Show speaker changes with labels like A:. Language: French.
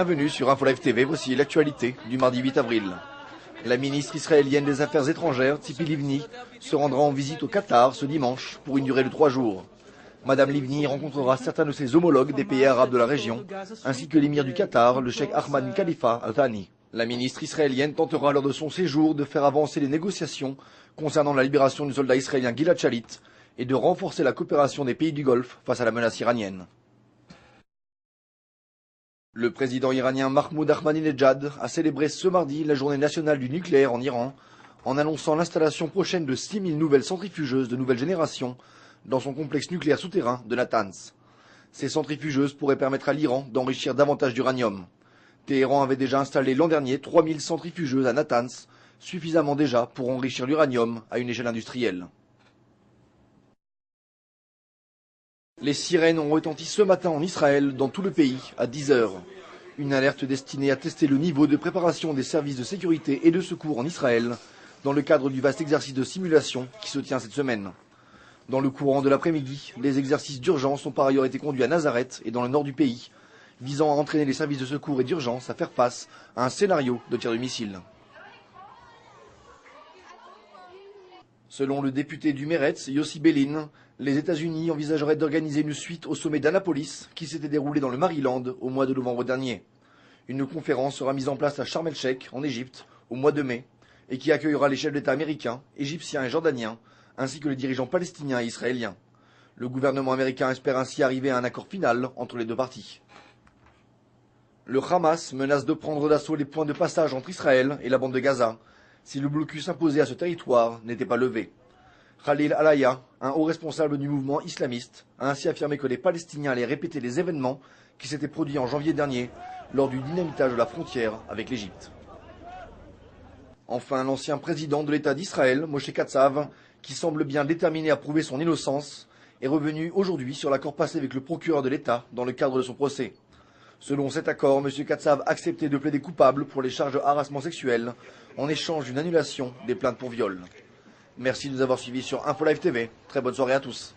A: Bienvenue sur Info Live TV, voici l'actualité du mardi 8 avril. La ministre israélienne des Affaires étrangères, Tzipi Livni, se rendra en visite au Qatar ce dimanche pour une durée de 3 jours. Madame Livni rencontrera certains de ses homologues des pays arabes de la région, ainsi que l'émir du Qatar, le cheikh Ahmad bin Khalifa Al Thani. La ministre israélienne tentera lors de son séjour de faire avancer les négociations concernant la libération du soldat israélien Gilad Shalit et de renforcer la coopération des pays du Golfe face à la menace iranienne. Le président iranien Mahmoud Ahmadinejad a célébré ce mardi la journée nationale du nucléaire en Iran en annonçant l'installation prochaine de 6000 nouvelles centrifugeuses de nouvelle génération dans son complexe nucléaire souterrain de Natanz. Ces centrifugeuses pourraient permettre à l'Iran d'enrichir davantage d'uranium. Téhéran avait déjà installé l'an dernier 3000 centrifugeuses à Natanz, suffisamment déjà pour enrichir l'uranium à une échelle industrielle. Les sirènes ont retenti ce matin en Israël, dans tout le pays, à 10 heures. Une alerte destinée à tester le niveau de préparation des services de sécurité et de secours en Israël, dans le cadre du vaste exercice de simulation qui se tient cette semaine. Dans le courant de l'après-midi, les exercices d'urgence ont par ailleurs été conduits à Nazareth et dans le nord du pays, visant à entraîner les services de secours et d'urgence à faire face à un scénario de tir de missile. Selon le député du Meretz, Yossi Bellin, les États-Unis envisageraient d'organiser une suite au sommet d'Annapolis qui s'était déroulé dans le Maryland au mois de novembre dernier. Une conférence sera mise en place à Sharm el-Sheikh, en Égypte, au mois de mai, et qui accueillera les chefs d'État américains, égyptiens et jordaniens, ainsi que les dirigeants palestiniens et israéliens. Le gouvernement américain espère ainsi arriver à un accord final entre les deux parties. Le Hamas menace de prendre d'assaut les points de passage entre Israël et la bande de Gaza, si le blocus imposé à ce territoire n'était pas levé. Khalil Alaya, un haut responsable du mouvement islamiste, a ainsi affirmé que les Palestiniens allaient répéter les événements qui s'étaient produits en janvier dernier lors du dynamitage de la frontière avec l'Égypte. Enfin, l'ancien président de l'État d'Israël, Moshe Katsav, qui semble bien déterminé à prouver son innocence, est revenu aujourd'hui sur l'accord passé avec le procureur de l'État dans le cadre de son procès. Selon cet accord, M. Katsav acceptait de plaider coupable pour les charges de harcèlement sexuel en échange d'une annulation des plaintes pour viol. Merci de nous avoir suivis sur Info Live TV. Très bonne soirée à tous.